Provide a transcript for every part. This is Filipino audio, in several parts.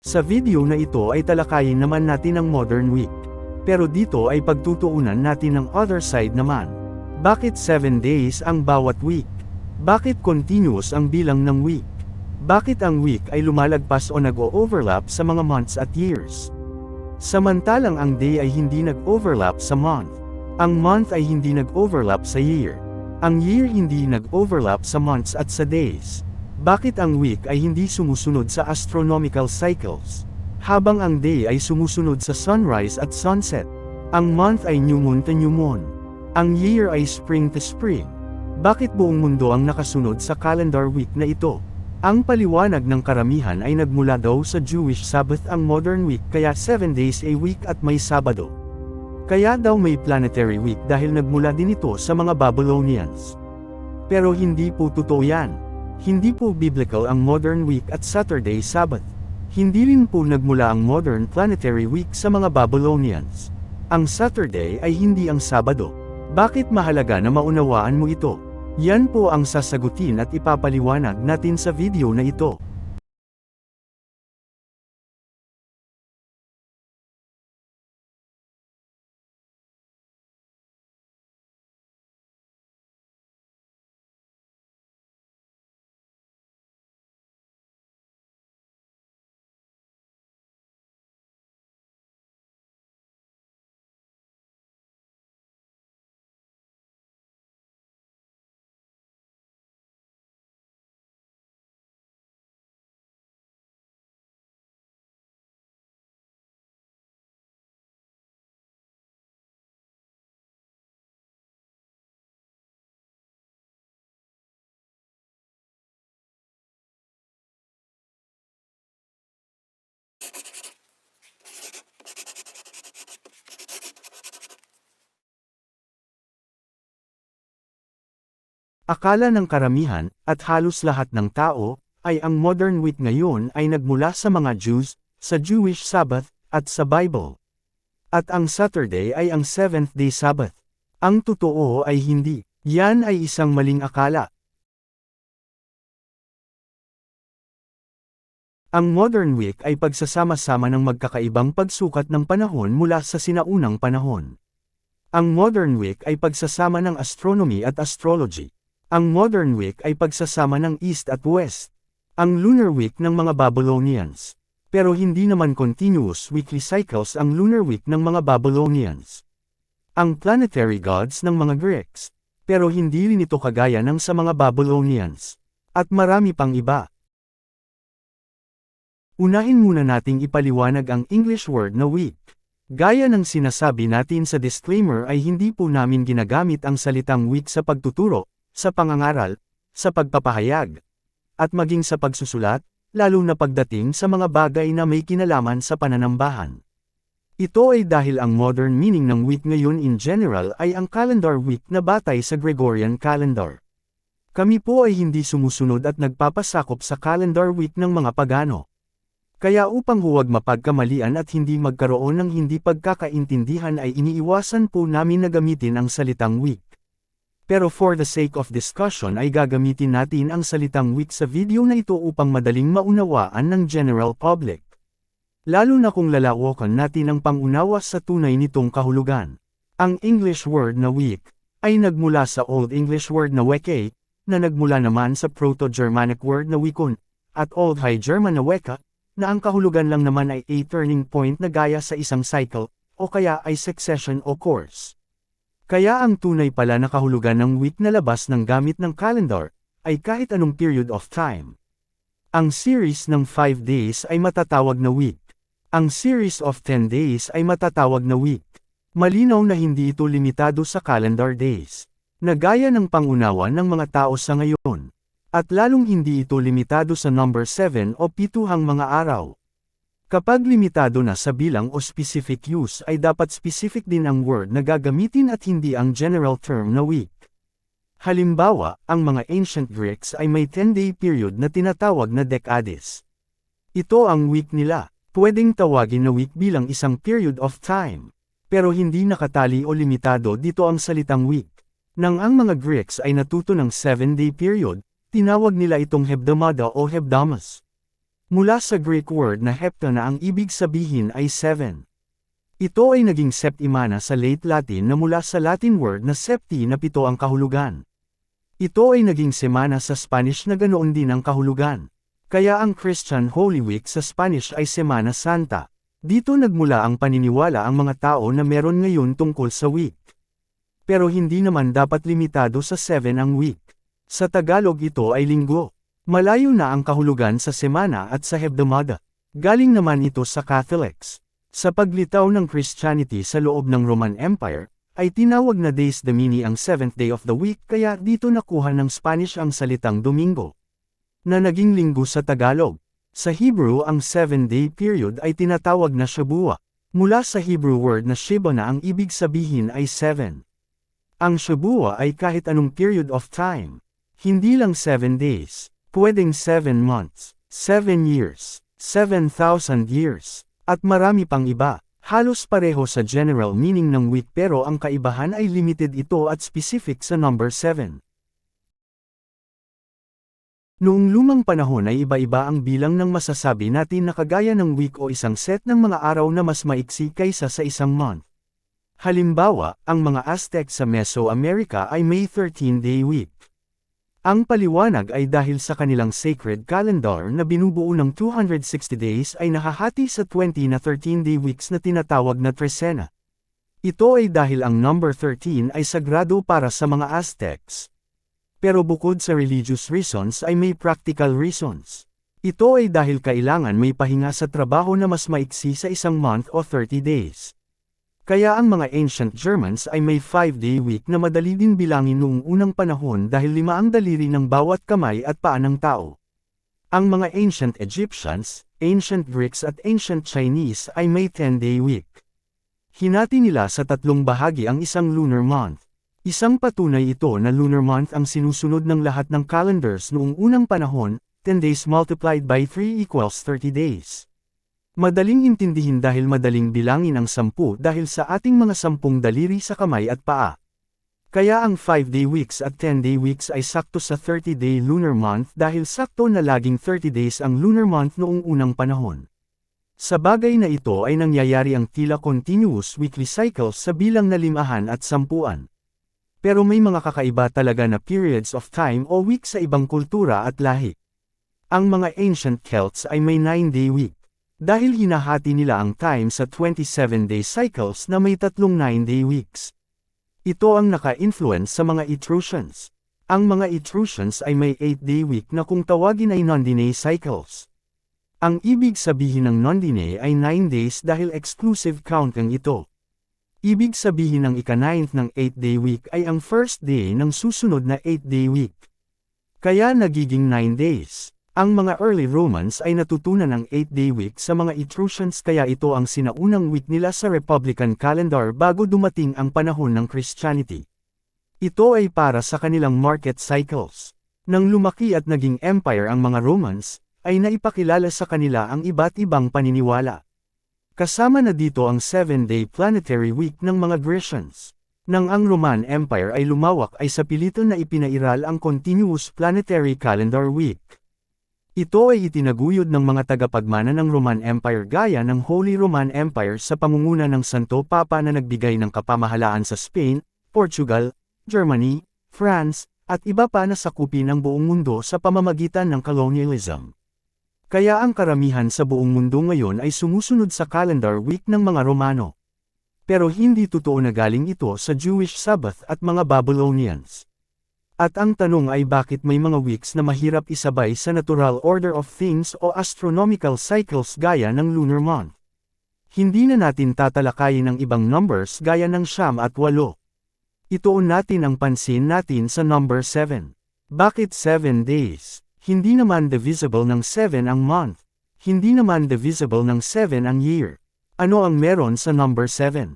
Sa video na ito ay talakayin naman natin ang modern week. Pero dito ay pagtutuunan natin ang other side naman. Bakit 7 days ang bawat week? Bakit continuous ang bilang ng week? Bakit ang week ay lumalagpas o nag-o-overlap sa mga months at years? Samantalang ang day ay hindi nag-overlap sa month. Ang month ay hindi nag-overlap sa year. Ang year hindi nag-overlap sa months at sa days. Bakit ang week ay hindi sumusunod sa astronomical cycles? Habang ang day ay sumusunod sa sunrise at sunset. Ang month ay new moon to new moon. Ang year ay spring to spring. Bakit buong mundo ang nakasunod sa calendar week na ito? Ang paliwanag ng karamihan ay nagmula daw sa Jewish Sabbath ang modern week kaya 7 days a week at may Sabado. Kaya daw may planetary week dahil nagmula din ito sa mga Babylonians. Pero hindi po totoo yan. Hindi po biblical ang modern week at Saturday Sabbath. Hindi rin po nagmula ang modern planetary week sa mga Babylonians. Ang Saturday ay hindi ang Sabado. Bakit mahalaga na maunawaan mo ito? Yan po ang sasagutin at ipapaliwanag natin sa video na ito. Akala ng karamihan, at halos lahat ng tao, ay ang modern week ngayon ay nagmula sa mga Jews, sa Jewish Sabbath, at sa Bible. At ang Saturday ay ang 7th-day Sabbath. Ang totoo ay hindi. Yan ay isang maling akala. Ang modern week ay pagsasama-sama ng magkakaibang pagsukat ng panahon mula sa sinaunang panahon. Ang modern week ay pagsasama ng astronomy at astrology. Ang modern week ay pagsasama ng East at West. Ang lunar week ng mga Babylonians. Pero hindi naman continuous weekly cycles ang lunar week ng mga Babylonians. Ang planetary gods ng mga Greeks. Pero hindi rin ito kagaya ng sa mga Babylonians. At marami pang iba. Unahin muna nating ipaliwanag ang English word na week. Gaya ng sinasabi natin sa disclaimer ay hindi po namin ginagamit ang salitang week sa pagtuturo, sa pangangaral, sa pagpapahayag, at maging sa pagsusulat, lalo na pagdating sa mga bagay na may kinalaman sa pananambahan. Ito ay dahil ang modern meaning ng week ngayon in general ay ang calendar week na batay sa Gregorian calendar. Kami po ay hindi sumusunod at nagpapasakop sa calendar week ng mga pagano. Kaya upang huwag mapagkamalian at hindi magkaroon ng hindi pagkakaintindihan ay iniiwasan po namin na gamitin ang salitang week. Pero for the sake of discussion ay gagamitin natin ang salitang week sa video na ito upang madaling maunawaan ng general public. Lalo na kung lalawakan natin ang pangunawa sa tunay nitong kahulugan. Ang English word na week ay nagmula sa Old English word na weke, na nagmula naman sa Proto-Germanic word na wikon, at Old High German na weka, na ang kahulugan lang naman ay a turning point na gaya sa isang cycle, o kaya ay succession o course. Kaya ang tunay pala na kahulugan ng week na labas ng gamit ng calendar, ay kahit anong period of time. Ang series ng 5 days ay matatawag na week. Ang series of 10 days ay matatawag na week. Malinaw na hindi ito limitado sa calendar days, na gaya ng pangunawa ng mga tao sa ngayon. At lalong hindi ito limitado sa number 7 o 7 mga araw. Kapag limitado na sa bilang o specific use ay dapat specific din ang word na gagamitin at hindi ang general term na week. Halimbawa, ang mga ancient Greeks ay may 10-day period na tinatawag na decades. Ito ang week nila. Pwedeng tawagin na week bilang isang period of time. Pero hindi nakatali o limitado dito ang salitang week. Nang ang mga Greeks ay natuto ng 7-day period, tinawag nila itong hebdomada o hebdomas. Mula sa Greek word na hepta na ang ibig sabihin ay 7. Ito ay naging septimana sa late Latin na mula sa Latin word na septi na 7 ang kahulugan. Ito ay naging semana sa Spanish na ganoon din ang kahulugan. Kaya ang Christian Holy Week sa Spanish ay Semana Santa. Dito nagmula ang paniniwala ang mga tao na meron ngayon tungkol sa week. Pero hindi naman dapat limitado sa 7 ang week. Sa Tagalog ito ay linggo. Malayo na ang kahulugan sa semana at sa hebdomada. Galing naman ito sa Catholics. Sa paglitaw ng Christianity sa loob ng Roman Empire, ay tinawag na Dies Domini ang 7th day of the week kaya dito nakuha ng Spanish ang salitang Domingo, na naging linggo sa Tagalog. Sa Hebrew ang 7-day period ay tinatawag na Shabua. Mula sa Hebrew word na Shiba na ang ibig sabihin ay 7. Ang Shabua ay kahit anong period of time. Hindi lang 7 days, pwedeng 7 months, 7 years, 7,000 years. At marami pang iba, halos pareho sa general meaning ng week pero ang kaibahan ay limited ito at specific sa number 7. Noong lumang panahon ay iba-iba ang bilang ng masasabi natin na kagaya ng week o isang set ng mga araw na mas maiksi kaysa sa isang month. Halimbawa, ang mga Aztec sa Mesoamerica ay may 13-day week. Ang paliwanag ay dahil sa kanilang sacred calendar na binubuo ng 260 days ay nahahati sa 20 na 13-day weeks na tinatawag na tresena. Ito ay dahil ang number 13 ay sagrado para sa mga Aztecs. Pero bukod sa religious reasons ay may practical reasons. Ito ay dahil kailangan may pahinga sa trabaho na mas maiksi sa isang month o 30 days. Kaya ang mga ancient Germans ay may 5-day week na madali din bilangin noong unang panahon dahil 5 ang daliri ng bawat kamay at paa ng tao. Ang mga ancient Egyptians, ancient Greeks at ancient Chinese ay may 10-day week. Hinati nila sa 3 bahagi ang isang lunar month. Isang patunay ito na lunar month ang sinusunod ng lahat ng calendars noong unang panahon, 10 days multiplied by 3 equals 30 days. Madaling intindihin dahil madaling bilangin ang 10 dahil sa ating mga 10 daliri sa kamay at paa. Kaya ang 5-day weeks at 10-day weeks ay sakto sa 30-day lunar month dahil sakto na laging 30 days ang lunar month noong unang panahon. Sa bagay na ito ay nangyayari ang tila continuous weekly cycles sa bilang na 5 at 10. Pero may mga kakaiba talaga na periods of time o week sa ibang kultura at lahi. Ang mga ancient Celts ay may 9-day week. Dahil hinahati nila ang time sa 27-day cycles na may 3 9-day weeks. Ito ang naka-influence sa mga Etruscans. Ang mga Etruscans ay may 8-day week na kung tawagin ay nondine cycles. Ang ibig sabihin ng nondine ay 9 days dahil exclusive counting ito. Ibig sabihin ng ika-9th ng 8-day week ay ang first day ng susunod na 8-day week. Kaya nagiging 9 days. Ang mga early Romans ay natutunan ng 8-day week sa mga Etruscans kaya ito ang sinaunang week nila sa Republican calendar bago dumating ang panahon ng Christianity. Ito ay para sa kanilang market cycles. Nang lumaki at naging empire ang mga Romans, ay naipakilala sa kanila ang iba't ibang paniniwala. Kasama na dito ang 7-day planetary week ng mga Grecians. Nang ang Roman Empire ay lumawak ay sa pilitan na ipinairal ang continuous planetary calendar week. Ito ay itinaguyod ng mga tagapagmana ng Roman Empire gaya ng Holy Roman Empire sa pangunguna ng Santo Papa na nagbigay ng kapamahalaan sa Spain, Portugal, Germany, France, at iba pa na sakupin ang buong mundo sa pamamagitan ng colonialism. Kaya ang karamihan sa buong mundo ngayon ay sumusunod sa calendar week ng mga Romano. Pero hindi totoo na galing ito sa Jewish Sabbath at mga Babylonians. At ang tanong ay bakit may mga weeks na mahirap isabay sa natural order of things o astronomical cycles gaya ng lunar month. Hindi na natin tatalakayin ng ibang numbers gaya ng 9 at 8. Ituon natin ang pansin natin sa number 7. Bakit 7 days? Hindi naman divisible ng 7 ang month. Hindi naman divisible ng 7 ang year. Ano ang meron sa number 7?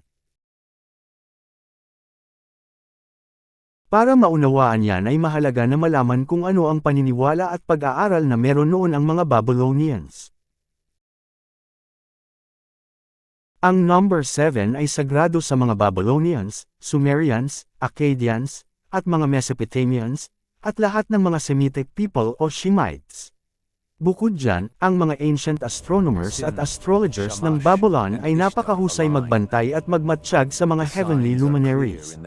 Para maunawaan yan ay mahalaga na malaman kung ano ang paniniwala at pag-aaral na meron noon ang mga Babylonians. Ang number 7 ay sagrado sa mga Babylonians, Sumerians, Akkadians, at mga Mesopotamians, at lahat ng mga Semitic people o Shemites. Bukod dyan, ang mga ancient astronomers at astrologers ng Babylon ay napakahusay magbantay at magmatsyag sa mga heavenly luminaries.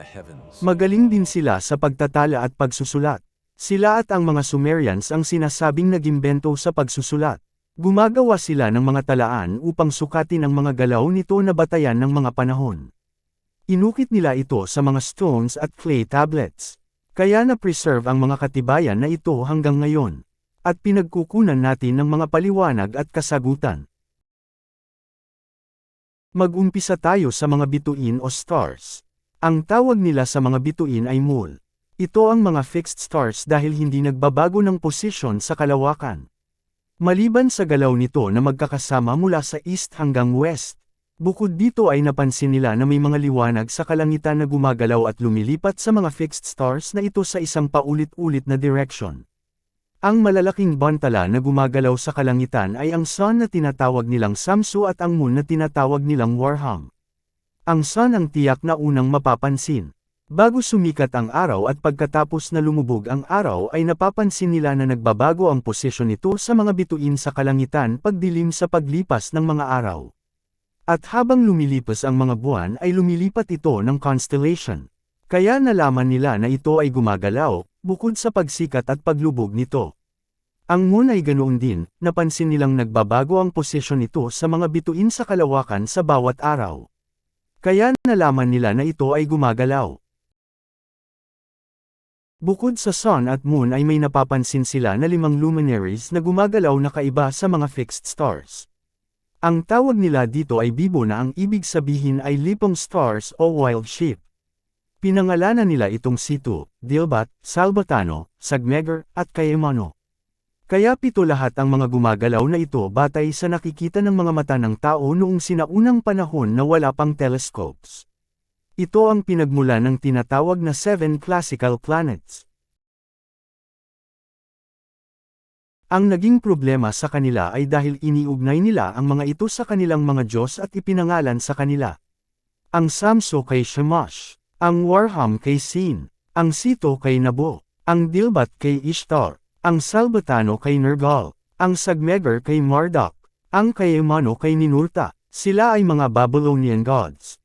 Magaling din sila sa pagtatala at pagsusulat. Sila at ang mga Sumerians ang sinasabing nagimbento sa pagsusulat. Gumagawa sila ng mga talaan upang sukatin ang mga galaw nito na batayan ng mga panahon. Inukit nila ito sa mga stones at clay tablets. Kaya na-preserve ang mga katibayan na ito hanggang ngayon. At pinagkukunan natin ng mga paliwanag at kasagutan. Mag-umpisa tayo sa mga bituin o stars. Ang tawag nila sa mga bituin ay mole. Ito ang mga fixed stars dahil hindi nagbabago ng posisyon sa kalawakan. Maliban sa galaw nito na magkakasama mula sa east hanggang west. Bukod dito ay napansin nila na may mga liwanag sa kalangitan na gumagalaw at lumilipat sa mga fixed stars na ito sa isang paulit-ulit na direction. Ang malalaking bantala na gumagalaw sa kalangitan ay ang sun na tinatawag nilang Samsu at ang moon na tinatawag nilang Warham. Ang sun ang tiyak na unang mapapansin. Bago sumikat ang araw at pagkatapos na lumubog ang araw ay napapansin nila na nagbabago ang posisyon nito sa mga bituin sa kalangitan pagdilim sa paglipas ng mga araw. At habang lumilipas ang mga buwan ay lumilipat ito ng constellation. Kaya nalaman nila na ito ay gumagalaw, bukod sa pagsikat at paglubog nito. Ang moon ay ganoon din, napansin nilang nagbabago ang posisyon nito sa mga bituin sa kalawakan sa bawat araw. Kaya nalaman nila na ito ay gumagalaw. Bukod sa sun at moon ay may napapansin sila na 5 luminaries na gumagalaw na kaiba sa mga fixed stars. Ang tawag nila dito ay bibo na ang ibig sabihin ay lipong stars o wild sheep. Pinangalanan nila itong Situ, Dilbat, Salbatano, Sagmegar, at Kayemano. Kaya 7 lahat ang mga gumagalaw na ito batay sa nakikita ng mga mata ng tao noong sinaunang panahon na wala pang telescopes. Ito ang pinagmula ng tinatawag na 7 classical planets. Ang naging problema sa kanila ay dahil iniugnay nila ang mga ito sa kanilang mga Diyos at ipinangalan sa kanila. Ang Samso kay Shamash. Ang Warham kay Sin, ang Sito kay Nabo, ang Dilbat kay Ishtar, ang Salbatano kay Nergal, ang Sagmegar kay Marduk, ang Kayemano kay Ninurta. Sila ay mga Babylonian gods.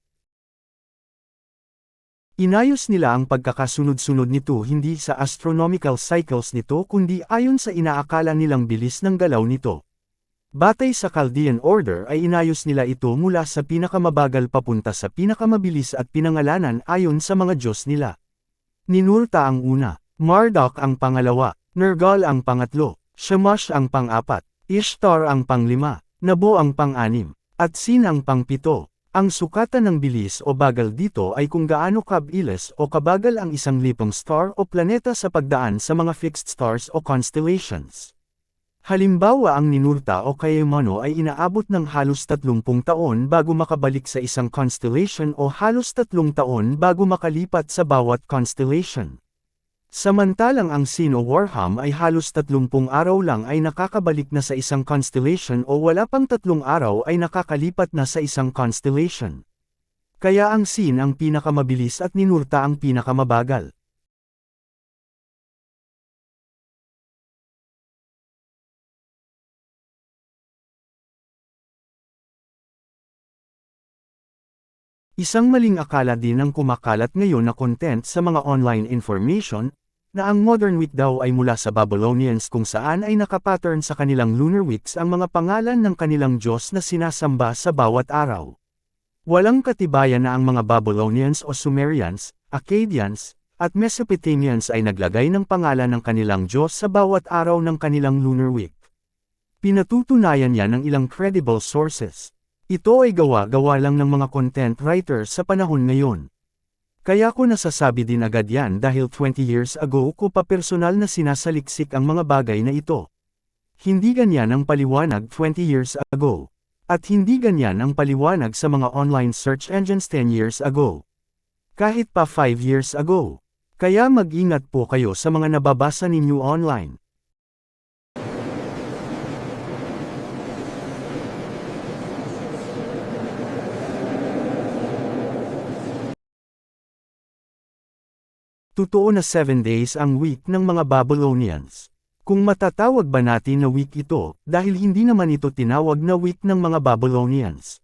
Inayos nila ang pagkakasunod-sunod nito hindi sa astronomical cycles nito kundi ayon sa inaakala nilang bilis ng galaw nito. Batay sa Chaldean order ay inayos nila ito mula sa pinakamabagal papunta sa pinakamabilis at pinangalanan ayon sa mga Diyos nila. Ninurta ang una, Marduk ang pangalawa, Nergal ang pangatlo, Shamash ang pang-4, Ishtar ang pang-5, Nabo ang pang-6, at Sin ang pang-7. Ang sukatan ng bilis o bagal dito ay kung gaano kabilis o kabagal ang isang lipong star o planeta sa pagdaan sa mga fixed stars o constellations. Halimbawa ang Ninurta o Kayemano ay inaabot ng halos 30 taon bago makabalik sa isang constellation o halos 3 taon bago makalipat sa bawat constellation. Samantalang ang Sin o Warham ay halos 30 araw lang ay nakakabalik na sa isang constellation o wala pang 3 araw ay nakakalipat na sa isang constellation. Kaya ang Sin ang pinakamabilis at Ninurta ang pinakamabagal. Isang maling akala din ang kumakalat ngayon na content sa mga online information, na ang modern week daw ay mula sa Babylonians kung saan ay nakapattern sa kanilang lunar weeks ang mga pangalan ng kanilang Diyos na sinasamba sa bawat araw. Walang katibayan na ang mga Babylonians o Sumerians, Akkadians, at Mesopotamians ay naglagay ng pangalan ng kanilang Diyos sa bawat araw ng kanilang lunar week. Pinatutunayan yan ng ilang credible sources. Ito ay gawa-gawa lang ng mga content writers sa panahon ngayon. Kaya ko nasasabi din agad yan dahil 20 years ago ko pa personal na sinasaliksik ang mga bagay na ito. Hindi ganyan ang paliwanag 20 years ago. At hindi ganyan ang paliwanag sa mga online search engines 10 years ago. Kahit pa 5 years ago. Kaya mag-ingat po kayo sa mga nababasa ninyo online. Totoo na 7 days ang week ng mga Babylonians. Kung matatawag ba natin na week ito, dahil hindi naman ito tinawag na week ng mga Babylonians.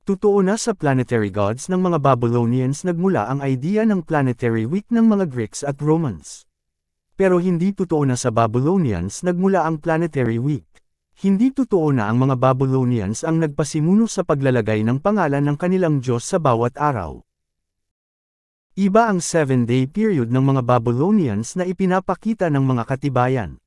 Totoo na sa planetary gods ng mga Babylonians nagmula ang idea ng planetary week ng mga Greeks at Romans. Pero hindi totoo na sa Babylonians nagmula ang planetary week. Hindi totoo na ang mga Babylonians ang nagpasimuno sa paglalagay ng pangalan ng kanilang Diyos sa bawat araw. Iba ang 7-day period ng mga Babylonians na ipinapakita ng mga katibayan.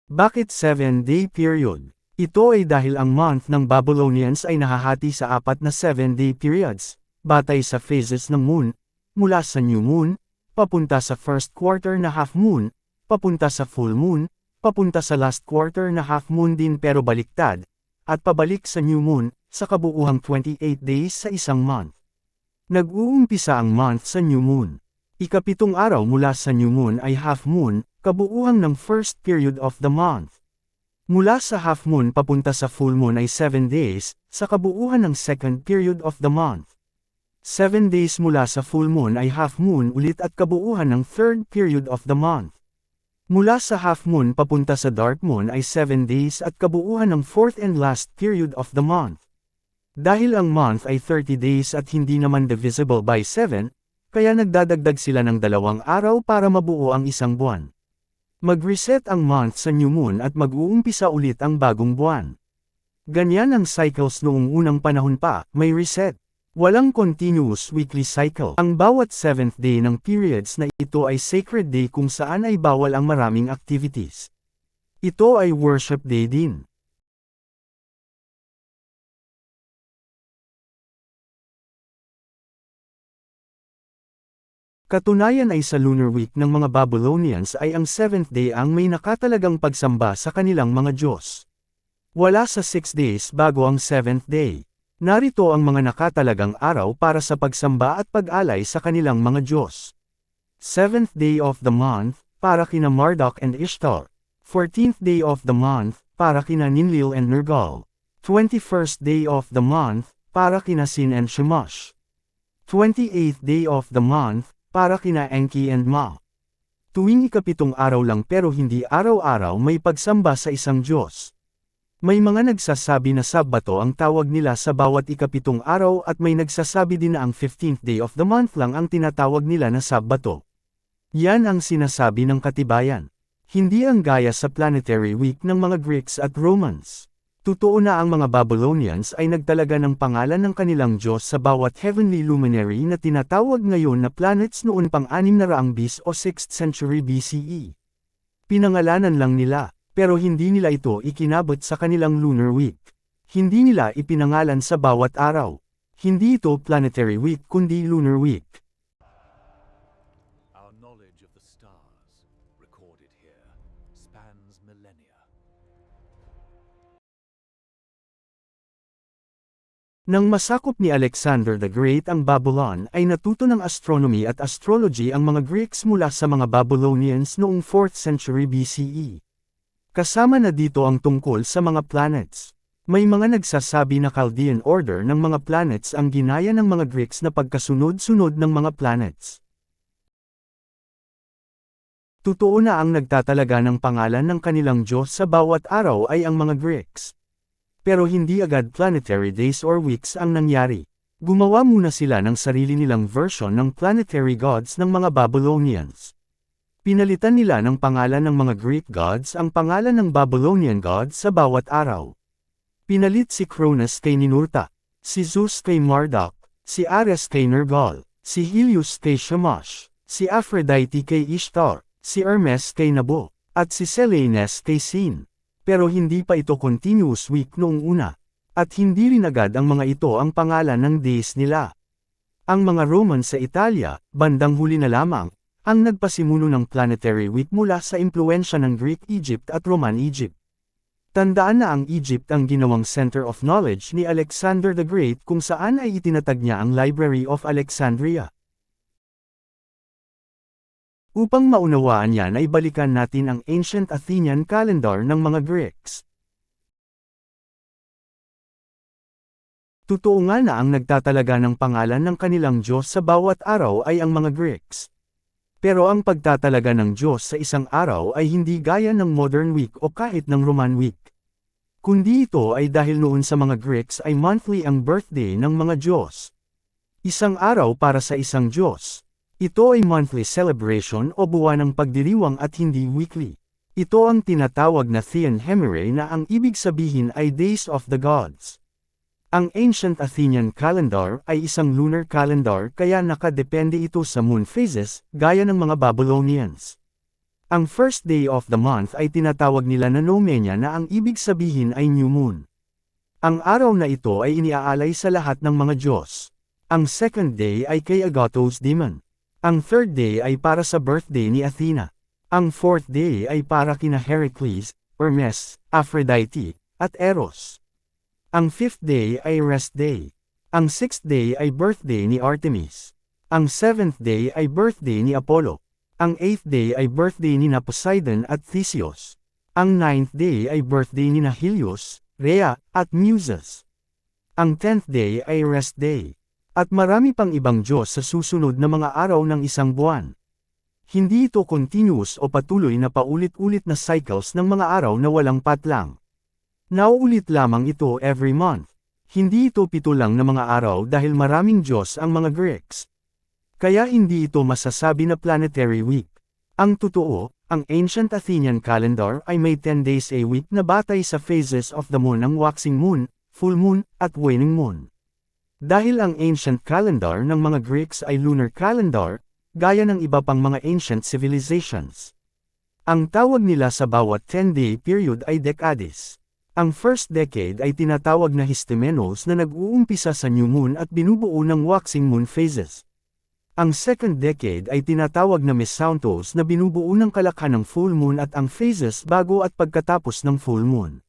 Bakit 7-day period? Ito ay dahil ang month ng Babylonians ay nahahati sa 4 na 7-day periods, batay sa phases ng moon, mula sa new moon, papunta sa first quarter na half moon, papunta sa full moon, papunta sa last quarter na half moon din pero baliktad, at pabalik sa new moon, sa kabuuhang 28 days sa isang month. Nag-uumpisa ang month sa new moon. Ikapitong araw mula sa new moon ay half moon, kabuuhan ng first period of the month. Mula sa half moon papunta sa full moon ay 7 days, sa kabuuhan ng second period of the month. 7 days mula sa full moon ay half moon ulit at kabuuhan ng third period of the month. Mula sa half moon papunta sa dark moon ay 7 days at kabuuhan ng fourth and last period of the month. Dahil ang month ay 30 days at hindi naman divisible by 7, kaya nagdadagdag sila ng 2 araw para mabuo ang isang buwan. Mag-reset ang month sa new moon at mag-uumpisa ulit ang bagong buwan. Ganyan ang cycles noong unang panahon pa, may reset. Walang continuous weekly cycle. Ang bawat 7th day ng periods na ito ay sacred day kung saan ay bawal ang maraming activities. Ito ay worship day din. Katunayan ay sa lunar week ng mga Babylonians ay ang 7th day ang may nakatalagang pagsamba sa kanilang mga Diyos. Wala sa 6 days bago ang 7th day. Narito ang mga nakatalagang araw para sa pagsamba at pag-alay sa kanilang mga Diyos. 7th day of the month, para kina Marduk and Ishtar. 14th day of the month, para kina Ninlil and Nergal. 21st day of the month, para kina Sin and Shamash. 28th day of the month, para kina Enki and Ma. Tuwing ikapitong araw lang pero hindi araw-araw may pagsamba sa isang Diyos. May mga nagsasabi na Sabbato ang tawag nila sa bawat ikapitong araw at may nagsasabi din na ang 15th day of the month lang ang tinatawag nila na Sabbato. Yan ang sinasabi ng katibayan. Hindi ang gaya sa planetary week ng mga Greeks at Romans. Totoo na ang mga Babylonians ay nagtalaga ng pangalan ng kanilang Diyos sa bawat heavenly luminary na tinatawag ngayon na planets noon pang 600 BC o 6th century BCE. Pinangalanan lang nila, pero hindi nila ito ikinabot sa kanilang lunar week. Hindi nila ipinangalan sa bawat araw. Hindi ito planetary week kundi lunar week. Our knowledge of the stars, recorded here, spans millennia. Nang masakop ni Alexander the Great ang Babylon ay natuto ng astronomy at astrology ang mga Greeks mula sa mga Babylonians noong 4th century BCE. Kasama na dito ang tungkol sa mga planets. May mga nagsasabi na Chaldean order ng mga planets ang ginaya ng mga Greeks na pagkasunod-sunod ng mga planets. Totoo na ang nagtatalaga ng pangalan ng kanilang Diyos sa bawat araw ay ang mga Greeks. Pero hindi agad planetary days or weeks ang nangyari. Gumawa muna sila ng sarili nilang version ng planetary gods ng mga Babylonians. Pinalitan nila ng pangalan ng mga Greek gods ang pangalan ng Babylonian gods sa bawat araw. Pinalit si Cronus kay Ninurta, si Zeus kay Marduk, si Ares kay Nergal, si Helios kay Shamash, si Aphrodite kay Ishtar, si Hermes kay Nabu, at si Selenes kay Sin. Pero hindi pa ito continuous week noong una. At hindi rin agad ang mga ito ang pangalan ng days nila. Ang mga Roman sa Italia, bandang huli na lamang, ang nagpasimuno ng planetary week mula sa impluensya ng Greek Egypt at Roman Egypt. Tandaan na ang Egypt ang ginawang center of knowledge ni Alexander the Great kung saan ay itinatag niya ang Library of Alexandria. Upang maunawaan yan ay balikan natin ang ancient Athenian calendar ng mga Greeks. Totoo nga na ang nagtatalaga ng pangalan ng kanilang Diyos sa bawat araw ay ang mga Greeks. Pero ang pagtatalaga ng Diyos sa isang araw ay hindi gaya ng modern week o kahit ng Roman week. Kundi ito ay dahil noon sa mga Greeks ay monthly ang birthday ng mga Diyos. Isang araw para sa isang Diyos. Ito ay monthly celebration o buwan ng pagdiriwang at hindi weekly. Ito ang tinatawag na Thean Hemerae na ang ibig sabihin ay Days of the Gods. Ang ancient Athenian calendar ay isang lunar calendar kaya nakadepende ito sa moon phases, gaya ng mga Babylonians. Ang first day of the month ay tinatawag nila na Noumenia na ang ibig sabihin ay new moon. Ang araw na ito ay iniaalay sa lahat ng mga Diyos. Ang second day ay kay Agathos Demon. Ang third day ay para sa birthday ni Athena. Ang fourth day ay para kina Heracles, Hermes, Aphrodite, at Eros. Ang fifth day ay rest day. Ang sixth day ay birthday ni Artemis. Ang seventh day ay birthday ni Apollo. Ang eighth day ay birthday ni Poseidon at Theseus. Ang ninth day ay birthday ni Helios, Rhea, at Muses. Ang 10th day ay rest day. At marami pang ibang Diyos sa susunod na mga araw ng isang buwan. Hindi ito continuous o patuloy na paulit-ulit na cycles ng mga araw na walang patlang. Nauulit lamang ito every month. Hindi ito 7 lang na mga araw dahil maraming Diyos ang mga Greeks. Kaya hindi ito masasabi na planetary week. Ang totoo, ang ancient Athenian calendar ay may 10 days a week na batay sa phases of the moon ng waxing moon, full moon, at waning moon. Dahil ang ancient calendar ng mga Greeks ay lunar calendar, gaya ng iba pang mga ancient civilizations. Ang tawag nila sa bawat 10-day period ay decades. Ang first decade ay tinatawag na Histemenos na nag-uumpisa sa new moon at binubuo ng waxing moon phases. Ang second decade ay tinatawag na Mesauntos na binubuo ng kalakhan ng full moon at ang phases bago at pagkatapos ng full moon.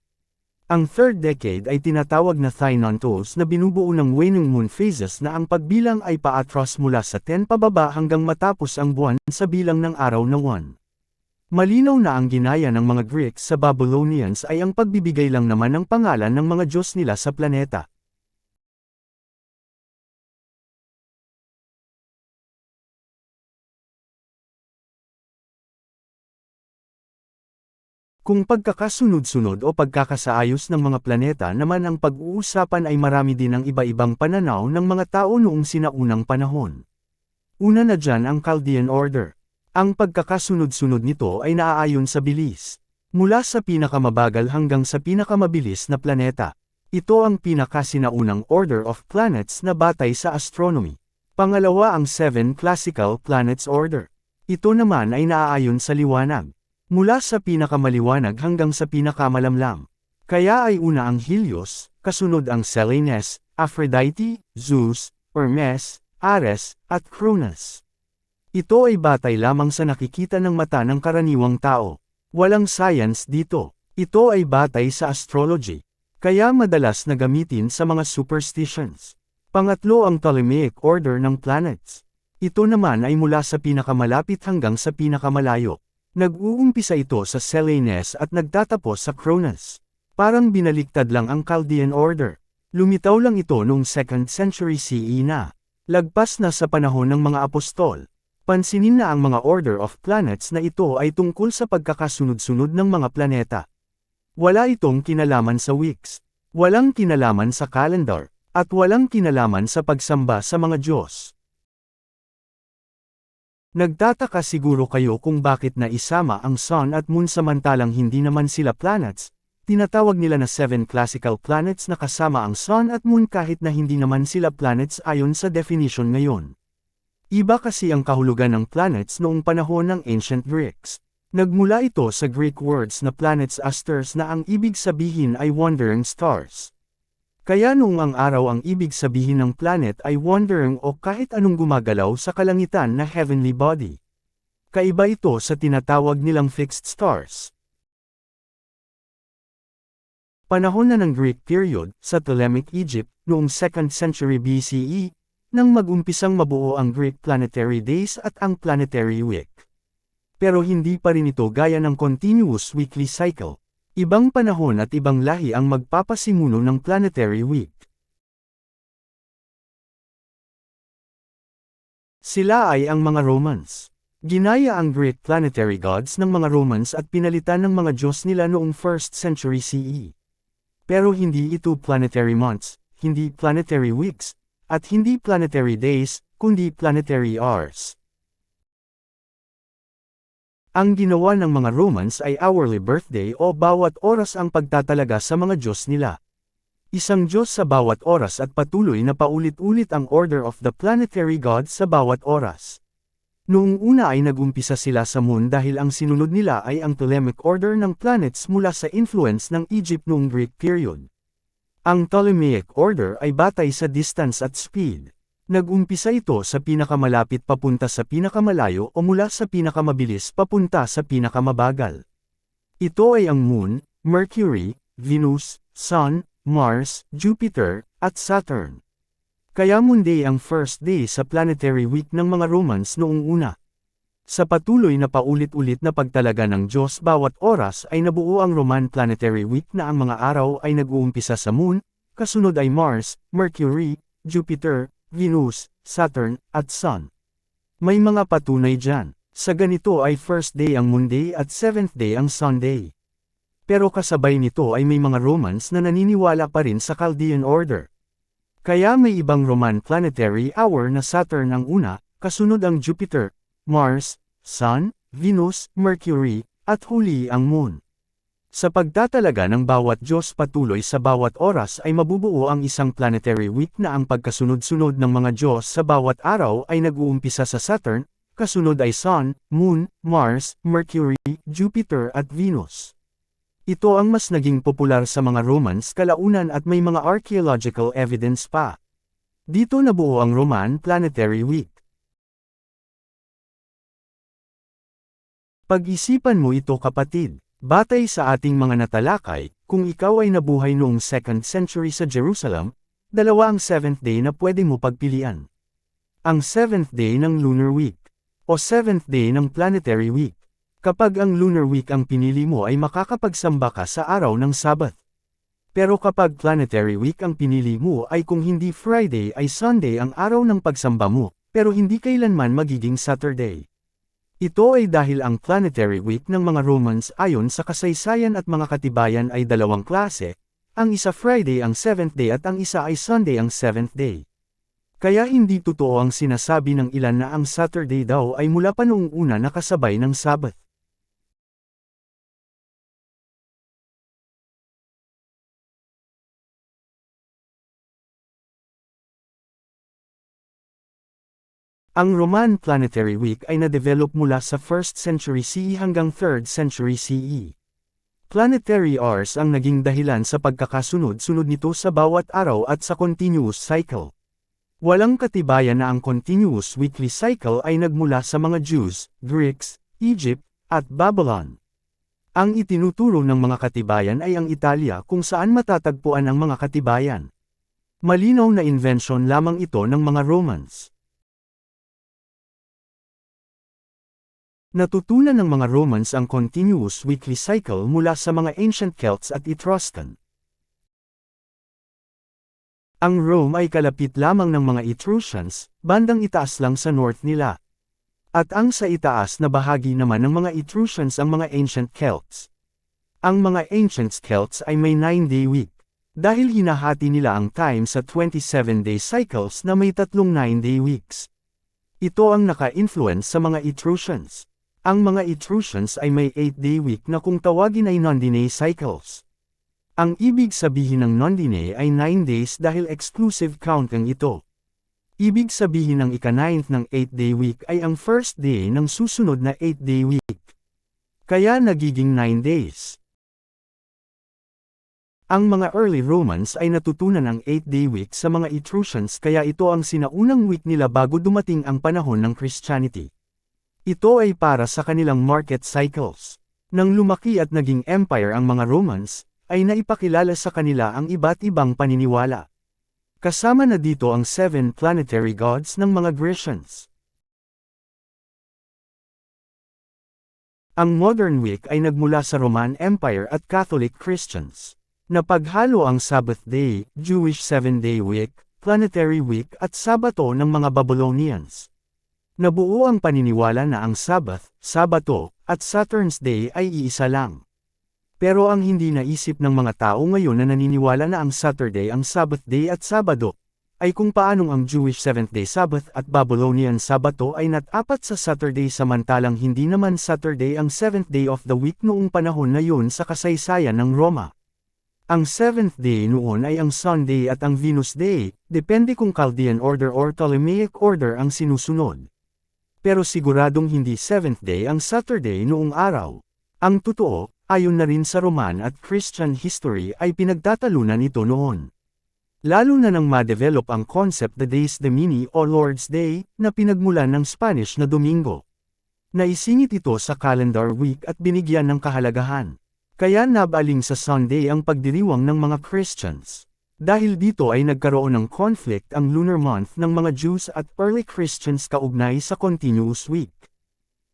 Ang third decade ay tinatawag na Thainontos na binubuo ng waning moon phases na ang pagbilang ay paatras mula sa 10 pababa hanggang matapos ang buwan sa bilang ng araw na 1. Malinaw na ang ginaya ng mga Greeks sa Babylonians ay ang pagbibigay lang naman ng pangalan ng mga Diyos nila sa planeta. Kung pagkakasunod-sunod o pagkakasaayos ng mga planeta naman ang pag-uusapan ay marami din ang iba-ibang pananaw ng mga tao noong sinaunang panahon. Una na dyan ang Chaldean Order. Ang pagkakasunod-sunod nito ay naaayon sa bilis. Mula sa pinakamabagal hanggang sa pinakamabilis na planeta. Ito ang pinakasinaunang order of planets na batay sa astronomy. Pangalawa ang 7 Classical Planets Order. Ito naman ay naaayon sa liwanag. Mula sa pinakamaliwanag hanggang sa pinakamalamlam. Kaya ay una ang Helios, kasunod ang Selenes, Aphrodite, Zeus, Hermes, Ares, at Cronus. Ito ay batay lamang sa nakikita ng mata ng karaniwang tao. Walang science dito. Ito ay batay sa astrology. Kaya madalas na gamitin sa mga superstitions. Pangatlo ang Ptolemaic order ng planets. Ito naman ay mula sa pinakamalapit hanggang sa pinakamalayo. Nag-uumpisa ito sa Selenes at nagtatapos sa Cronus. Parang binaliktad lang ang Chaldean order. Lumitaw lang ito noong 2nd century CE na. Lagpas na sa panahon ng mga apostol. Pansinin na ang mga order of planets na ito ay tungkol sa pagkakasunod-sunod ng mga planeta. Wala itong kinalaman sa weeks. Walang kinalaman sa calendar. At walang kinalaman sa pagsamba sa mga Diyos. Nagtataka siguro kayo kung bakit naisama ang Sun at Moon samantalang hindi naman sila planets. Tinatawag nila na 7 classical planets na kasama ang Sun at Moon kahit na hindi naman sila planets ayon sa definition ngayon. Iba kasi ang kahulugan ng planets noong panahon ng ancient Greeks. Nagmula ito sa Greek words na planets asters na ang ibig sabihin ay wandering stars. Kaya noong ang araw ang ibig sabihin ng planet ay wandering o kahit anong gumagalaw sa kalangitan na heavenly body. Kaiba ito sa tinatawag nilang fixed stars. Panahon na ng Greek period, sa Ptolemaic Egypt, noong 2nd century BCE, nang mag-umpisang mabuo ang Greek planetary days at ang planetary week. Pero hindi pa rin ito gaya ng continuous weekly cycle. Ibang panahon at ibang lahi ang magpapasimuno ng planetary week. Sila ay ang mga Romans. Ginaya ang Greek planetary gods ng mga Romans at pinalitan ng mga Diyos nila noong 1st century CE. Pero hindi ito planetary months, hindi planetary weeks, at hindi planetary days, kundi planetary hours. Ang ginawa ng mga Romans ay hourly birthday o bawat oras ang pagtatalaga sa mga Diyos nila. Isang Diyos sa bawat oras at patuloy na paulit-ulit ang order of the planetary gods sa bawat oras. Noong una ay nagumpisa sila sa moon dahil ang sinunod nila ay ang Ptolemaic order ng planets mula sa influence ng Egypt noong Greek period. Ang Ptolemaic order ay batay sa distance at speed. Nag-umpisa ito sa pinakamalapit papunta sa pinakamalayo o mula sa pinakamabilis papunta sa pinakamabagal. Ito ay ang Moon, Mercury, Venus, Sun, Mars, Jupiter, at Saturn. Kaya Monday ang first day sa planetary week ng mga Romans noong una. Sa patuloy na paulit-ulit na pagtalaga ng Diyos bawat oras ay nabuo ang Roman planetary week na ang mga araw ay nag-uumpisa sa Moon, kasunod ay Mars, Mercury, Jupiter, Venus, Saturn, at Sun. May mga patunay dyan. Sa ganito ay first day ang Monday at seventh day ang Sunday. Pero kasabay nito ay may mga Romans na naniniwala pa rin sa Chaldean order. Kaya may ibang Roman planetary hour na Saturn ang una, kasunod ang Jupiter, Mars, Sun, Venus, Mercury, at huli ang Moon. Sa pagtatalaga ng bawat Diyos patuloy sa bawat oras ay mabubuo ang isang planetary week na ang pagkasunod-sunod ng mga Diyos sa bawat araw ay nag-uumpisa sa Saturn, kasunod ay Sun, Moon, Mars, Mercury, Jupiter at Venus. Ito ang mas naging popular sa mga Romans kalaunan at may mga archaeological evidence pa. Dito nabuo ang Roman planetary week. Pag-isipan mo ito kapatid. Batay sa ating mga natalakay, kung ikaw ay nabuhay noong 2nd century sa Jerusalem, dalawa ang 7th day na pwede mo pagpilian. Ang 7th day ng lunar week, o 7th day ng planetary week. Kapag ang lunar week ang pinili mo ay makakapagsamba ka sa araw ng Sabbath. Pero kapag planetary week ang pinili mo ay kung hindi Friday ay Sunday ang araw ng pagsamba mo, pero hindi kailanman magiging Saturday. Ito ay dahil ang planetary week ng mga Romans ayon sa kasaysayan at mga katibayan ay dalawang klase, ang isa Friday ang 7th day at ang isa ay Sunday ang 7th day. Kaya hindi totoo ang sinasabi ng ilan na ang Saturday daw ay mula pa noong una nakasabay ng Sabbath. Ang Roman planetary week ay na-develop mula sa 1st century CE hanggang 3rd century CE. Planetary hours ang naging dahilan sa pagkakasunod-sunod nito sa bawat araw at sa continuous cycle. Walang katibayan na ang continuous weekly cycle ay nagmula sa mga Jews, Greeks, Egypt, at Babylon. Ang itinuturo ng mga katibayan ay ang Italia kung saan matatagpuan ang mga katibayan. Malinaw na invention lamang ito ng mga Romans. Natutunan ng mga Romans ang continuous weekly cycle mula sa mga ancient Celts at Etruscan. Ang Rome ay kalapit lamang ng mga Etruscans, bandang itaas lang sa north nila. At ang sa itaas na bahagi naman ng mga Etruscans ang mga ancient Celts. Ang mga ancient Celts ay may 9-day week, dahil hinahati nila ang time sa 27-day cycles na may tatlong 9-day weeks. Ito ang naka-influence sa mga Etruscans. Ang mga Etruscans ay may 8-day week na kung tawagin ay nondine cycles. Ang ibig sabihin ng nondine ay 9 days dahil exclusive counting ito. Ibig sabihin ng ika-9th ng 8-day week ay ang first day ng susunod na 8-day week. Kaya nagiging 9 days. Ang mga early Romans ay natutunan ang 8-day week sa mga Etruscans kaya ito ang sinaunang week nila bago dumating ang panahon ng Christianity. Ito ay para sa kanilang market cycles. Nang lumaki at naging empire ang mga Romans, ay naipakilala sa kanila ang iba't ibang paniniwala. Kasama na dito ang 7 planetary gods ng mga Grecians. Ang modern week ay nagmula sa Roman Empire at Catholic Christians. Napaghalo ang Sabbath Day, Jewish 7-day week, planetary week at Sabato ng mga Babylonians. Nabuo ang paniniwala na ang Sabbath, Sabato, at Saturn's Day ay iisa lang. Pero ang hindi naisip ng mga tao ngayon na naniniwala na ang Saturday ang Sabbath Day at Sabado, ay kung paanong ang Jewish Seventh-day Sabbath at Babylonian Sabato ay natapat sa Saturday samantalang hindi naman Saturday ang seventh day of the week noong panahon na yun sa kasaysayan ng Roma. Ang seventh day noon ay ang Sunday at ang Venus Day, depende kung Chaldean order or Ptolemaic order ang sinusunod. Pero siguradong hindi seventh day ang Saturday noong araw. Ang totoo, ayon na rin sa Roman at Christian history ay pinagtatalunan ito noon. Lalo na nang ma-develop ang concept the Dies Domini o Lord's Day, na pinagmulan ng Spanish na Domingo. Naisingit ito sa calendar week at binigyan ng kahalagahan. Kaya nabaling sa Sunday ang pagdiriwang ng mga Christians. Dahil dito ay nagkaroon ng conflict ang lunar month ng mga Jews at early Christians kaugnay sa continuous week.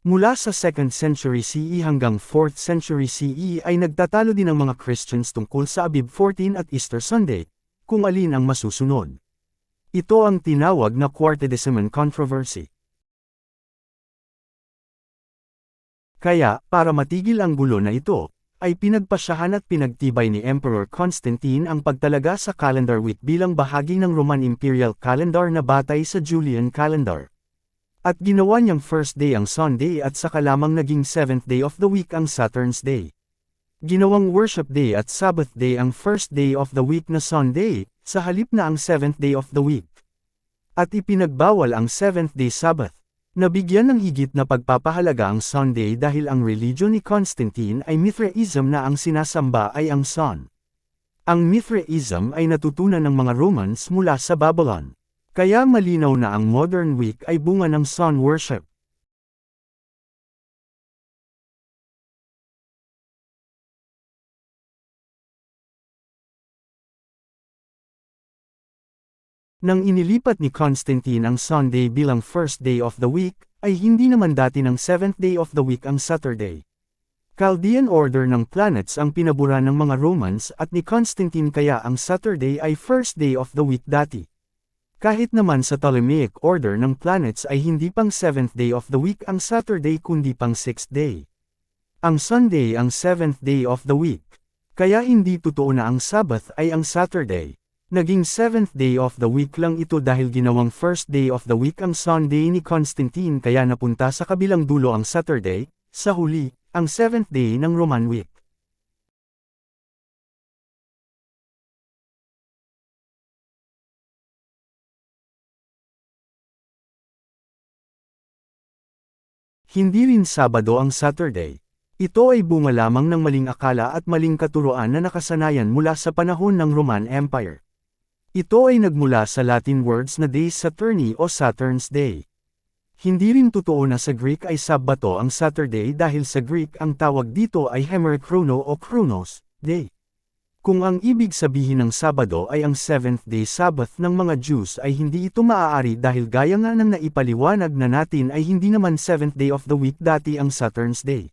Mula sa 2nd century CE hanggang 4th century CE ay nagtatalo din ang mga Christians tungkol sa Abib 14 at Easter Sunday, kung alin ang masusunod. Ito ang tinawag na Quartodeciman controversy. Kaya, para matigil ang gulo na ito, ay pinagpasyahan at pinagtibay ni Emperor Constantine ang pagtalaga sa calendar week bilang bahagi ng Roman Imperial Calendar na batay sa Julian Calendar. At ginawa niyang first day ang Sunday at saka lamang naging seventh day of the week ang Saturn's Day. Ginawang worship day at Sabbath day ang first day of the week na Sunday, sa halip na ang seventh day of the week. At ipinagbawal ang seventh day Sabbath. Nabigyan ng higit na pagpapahalaga ang Sunday dahil ang religion ni Constantine ay Mithraism na ang sinasamba ay ang sun. Ang Mithraism ay natutunan ng mga Romans mula sa Babylon. Kaya malinaw na ang modern week ay bunga ng sun worship. Nang inilipat ni Constantine ang Sunday bilang first day of the week, ay hindi naman dati ng seventh day of the week ang Saturday. Chaldean order ng planets ang pinabura ng mga Romans at ni Constantine kaya ang Saturday ay first day of the week dati. Kahit naman sa Ptolemaic order ng planets ay hindi pang seventh day of the week ang Saturday kundi pang sixth day. Ang Sunday ang seventh day of the week. Kaya hindi totoo na ang Sabbath ay ang Saturday. Naging seventh day of the week lang ito dahil ginawang first day of the week ang Sunday ni Constantine kaya napunta sa kabilang dulo ang Saturday, sa huli, ang seventh day ng Roman week. Hindi rin Sabado ang Saturday. Ito ay bunga lamang ng maling akala at maling katuroan na nakasanayan mula sa panahon ng Roman Empire. Ito ay nagmula sa Latin words na Dies Saturni o Saturn's Day. Hindi rin totoo na sa Greek ay Sabbato ang Saturday dahil sa Greek ang tawag dito ay Hemerchrono o Chronos, Day. Kung ang ibig sabihin ng Sabado ay ang seventh day Sabbath ng mga Jews ay hindi ito maaari dahil gaya nga ng naipaliwanag na natin ay hindi naman seventh day of the week dati ang Saturn's Day.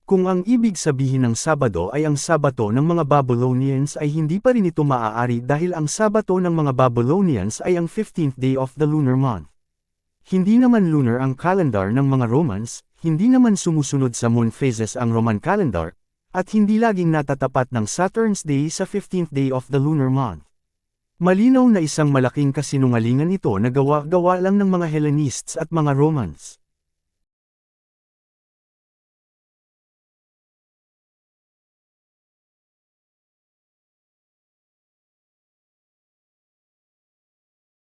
Kung ang ibig sabihin ng Sabado ay ang Sabato ng mga Babylonians ay hindi pa rin ito maaari dahil ang Sabato ng mga Babylonians ay ang 15th day of the lunar month. Hindi naman lunar ang calendar ng mga Romans, hindi naman sumusunod sa moon phases ang Roman calendar, at hindi laging natatapat ng Saturn's Day sa 15th day of the lunar month. Malinaw na isang malaking kasinungalingan ito na gawa-gawa lang ng mga Hellenists at mga Romans.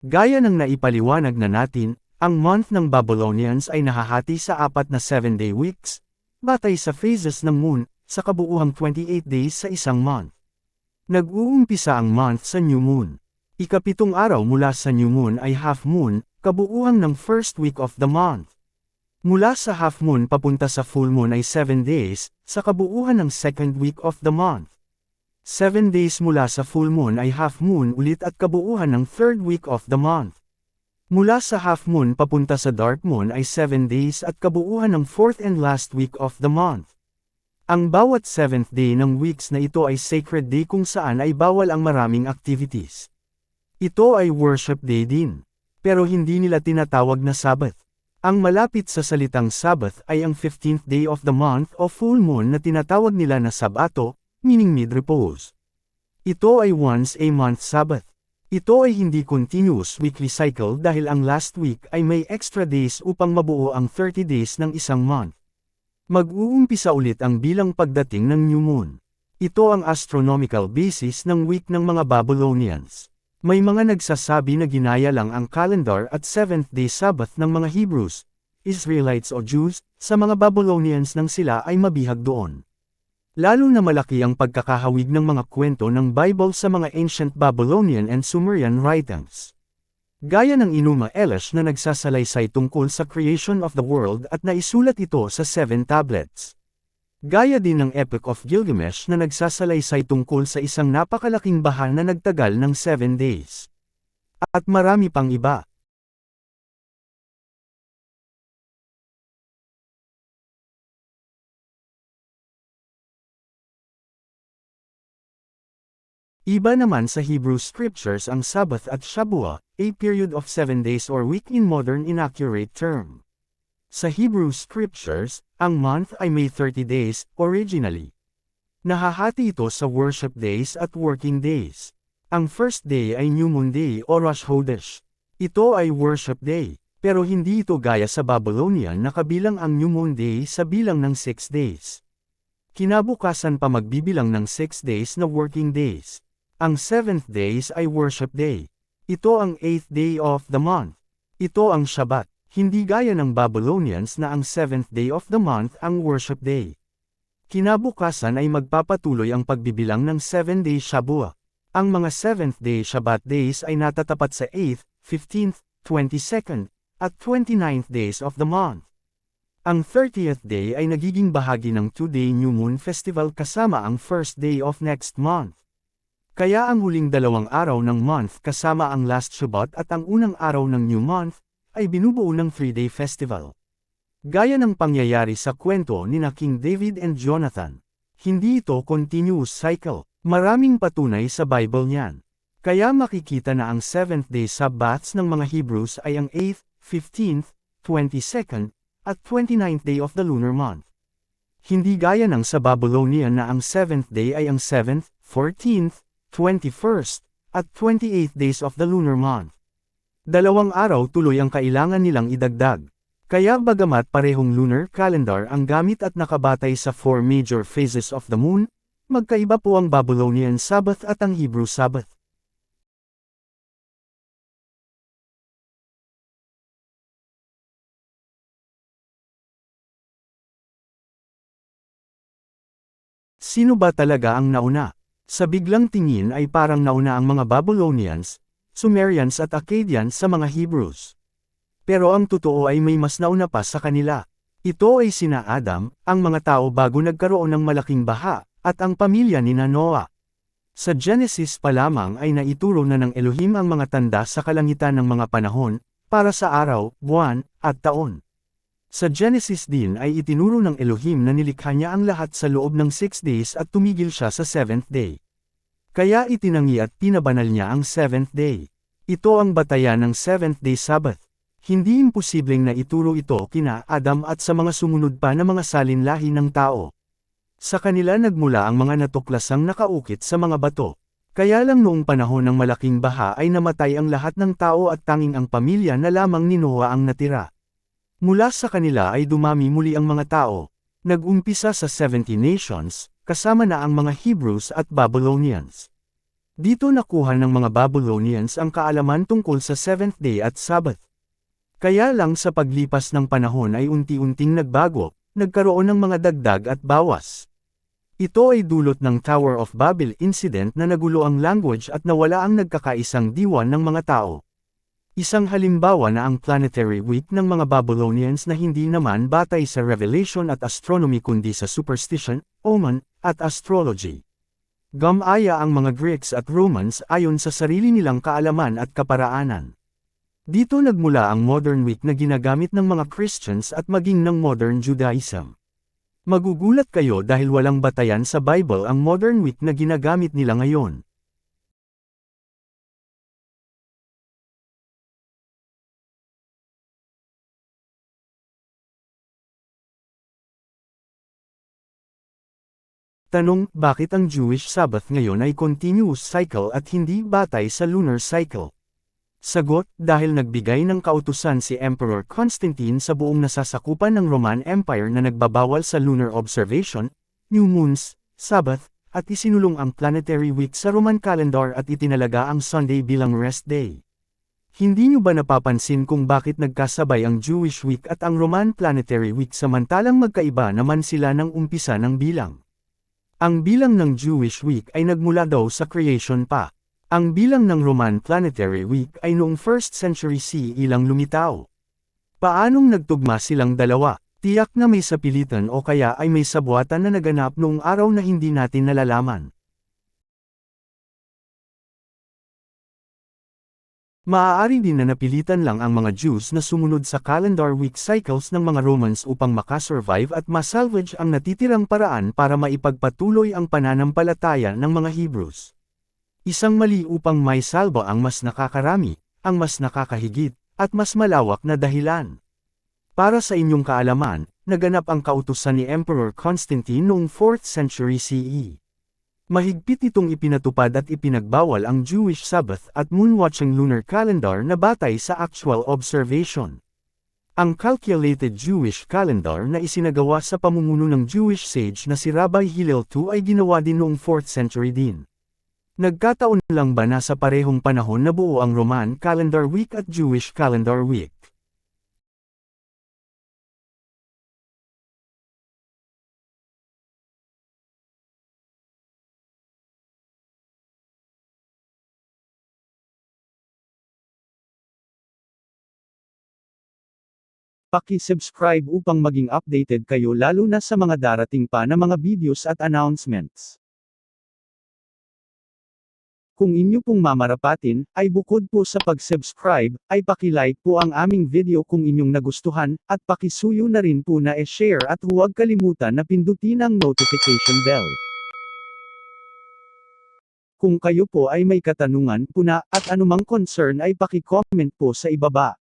Gaya ng naipaliwanag na natin, ang month ng Babylonians ay nahahati sa 4 na 7-day weeks, batay sa phases ng moon, sa kabuuhang 28 days sa isang month. Nag-uumpisa ang month sa new moon. Ikapitong araw mula sa new moon ay half moon, kabuuhang ng first week of the month. Mula sa half moon papunta sa full moon ay 7 days, sa kabuuhan ng second week of the month. 7 days mula sa full moon ay half moon ulit at kabuuhan ng third week of the month. Mula sa half moon papunta sa dark moon ay 7 days at kabuuhan ng fourth and last week of the month. Ang bawat seventh day ng weeks na ito ay sacred day kung saan ay bawal ang maraming activities. Ito ay worship day din. Pero hindi nila tinatawag na Sabbath. Ang malapit sa salitang Sabbath ay ang 15th day of the month o full moon na tinatawag nila na Sabato, meaning mid-repose. Ito ay once a month Sabbath. Ito ay hindi continuous weekly cycle dahil ang last week ay may extra days upang mabuo ang 30 days ng isang month. Mag-uumpisa ulit ang bilang pagdating ng new moon. Ito ang astronomical basis ng week ng mga Babylonians. May mga nagsasabi na ginaya lang ang calendar at seventh-day Sabbath ng mga Hebrews, Israelites o Jews, sa mga Babylonians nang sila ay mabihag doon. Lalo na malaki ang pagkakahawig ng mga kwento ng Bible sa mga ancient Babylonian and Sumerian writings. Gaya ng Enuma Elish na nagsasalaysay tungkol sa creation of the world at naisulat ito sa 7 tablets. Gaya din ng Epic of Gilgamesh na nagsasalaysay tungkol sa isang napakalaking baha na nagtagal ng 7 days. At marami pang iba. Iba naman sa Hebrew scriptures ang Sabbath at Shabua, a period of 7 days or week in modern inaccurate term. Sa Hebrew scriptures, ang month ay may 30 days, originally. Nahahati ito sa worship days at working days. Ang first day ay New Moon Day o Rosh Chodesh. Ito ay worship day, pero hindi ito gaya sa Babylonian na kabilang ang New Moon Day sa bilang ng 6 days. Kinabukasan pa magbibilang ng 6 days na working days. Ang 7th days ay worship day. Ito ang 8th day of the month. Ito ang Shabbat. Hindi gaya ng Babylonians na ang 7th day of the month ang worship day. Kinabukasan ay magpapatuloy ang pagbibilang ng 7-day Shabua. Ang mga 7th-day Shabbat days ay natatapat sa 8th, 15th, 22nd, at 29th days of the month. Ang 30th day ay nagiging bahagi ng 2-day New Moon Festival kasama ang first day of next month. Kaya ang huling 2 araw ng month kasama ang last Shabbat at ang unang araw ng new month, ay binubuo ng 3-day festival. Gaya ng pangyayari sa kwento ni King David and Jonathan. Hindi ito continuous cycle. Maraming patunay sa Bible niyan. Kaya makikita na ang 7th-day Sabbaths ng mga Hebrews ay ang 8th, 15th, 22nd, at 29th day of the lunar month. Hindi gaya ng sa Babylonian na ang 7th day ay ang 7th, 14th, 21st, at 28th days of the lunar month. 2 araw tuloy ang kailangan nilang idagdag. Kaya bagamat parehong lunar calendar ang gamit at nakabatay sa 4 major phases of the moon, magkaiba po ang Babylonian Sabbath at ang Hebrew Sabbath. Sino ba talaga ang nauna? Sa biglang tingin ay parang nauna ang mga Babylonians, Sumerians at Akkadians sa mga Hebrews. Pero ang totoo ay may mas nauna pa sa kanila. Ito ay sina Adam, ang mga tao bago nagkaroon ng malaking baha, at ang pamilya ni Noah. Sa Genesis pa lamang ay naituro na ng Elohim ang mga tanda sa kalangitan ng mga panahon, para sa araw, buwan, at taon. Sa Genesis din ay itinuro ng Elohim na nilikha niya ang lahat sa loob ng 6 days at tumigil siya sa 7th day. Kaya itinangi at pinabanal niya ang 7th day. Ito ang batayan ng 7th day Sabbath. Hindi imposibleng na ituro ito kina Adam at sa mga sumunod pa na mga salinlahi ng tao. Sa kanila nagmula ang mga natuklasang nakaukit sa mga bato. Kaya lang noong panahon ng malaking baha ay namatay ang lahat ng tao at tanging ang pamilya na lamang ni Noah ang natira. Mula sa kanila ay dumami muli ang mga tao. Nag-umpisa sa 70 nations, kasama na ang mga Hebrews at Babylonians. Dito nakuha ng mga Babylonians ang kaalaman tungkol sa 7th day at Sabbath. Kaya lang sa paglipas ng panahon ay unti-unting nagbago, nagkaroon ng mga dagdag at bawas. Ito ay dulot ng Tower of Babel incident na nagulo ang language at nawala ang nagkakaisang diwa ng mga tao. Isang halimbawa na ang planetary week ng mga Babylonians na hindi naman batay sa revelation at astronomy kundi sa superstition, omen, at astrology. Gumaya ang mga Greeks at Romans ayon sa sarili nilang kaalaman at kaparaanan. Dito nagmula ang modern week na ginagamit ng mga Christians at maging ng modern Judaism. Magugulat kayo dahil walang batayan sa Bible ang modern week na ginagamit nila ngayon. Tanong, bakit ang Jewish Sabbath ngayon ay continuous cycle at hindi batay sa lunar cycle? Sagot, dahil nagbigay ng kautusan si Emperor Constantine sa buong nasasakupan ng Roman Empire na nagbabawal sa lunar observation, new moons, Sabbath, at isinulong ang planetary week sa Roman calendar at itinalaga ang Sunday bilang rest day. Hindi nyo ba napapansin kung bakit nagkasabay ang Jewish week at ang Roman planetary week samantalang magkaiba naman sila ng umpisa ng bilang? Ang bilang ng Jewish week ay nagmula daw sa creation pa. Ang bilang ng Roman planetary week ay noong 1st century CE lang lumitaw. Paanong nagtugma silang dalawa? Tiyak na may sapilitan o kaya ay may sabuatan na naganap noong araw na hindi natin nalalaman. Maaari din na napilitan lang ang mga Jews na sumunod sa calendar week cycles ng mga Romans upang makasurvive at masalvage ang natitirang paraan para maipagpatuloy ang pananampalataya ng mga Hebrews. Isang mali upang may salba ang mas nakakarami, ang mas nakakahigit, at mas malawak na dahilan. Para sa inyong kaalaman, naganap ang kautusan ni Emperor Constantine noong 4th century CE. Mahigpit itong ipinatupad at ipinagbawal ang Jewish Sabbath at moon-watching lunar calendar na batay sa actual observation. Ang calculated Jewish calendar na isinagawa sa pamumuno ng Jewish sage na si Rabbi Hillel II ay ginawa din noong 4th century din. Nagkataon lang ba na sa parehong panahon na buo ang Roman calendar week at Jewish calendar week? Paki-subscribe upang maging updated kayo lalo na sa mga darating pa na mga videos at announcements. Kung inyo pong mamarapatin, ay bukod po sa pag-subscribe, ay paki-like po ang aming video kung inyong nagustuhan, at pakisuyo na rin po na e-share at huwag kalimutan na pindutin ang notification bell. Kung kayo po ay may katanungan po na, at anumang concern ay paki-comment po sa ibaba.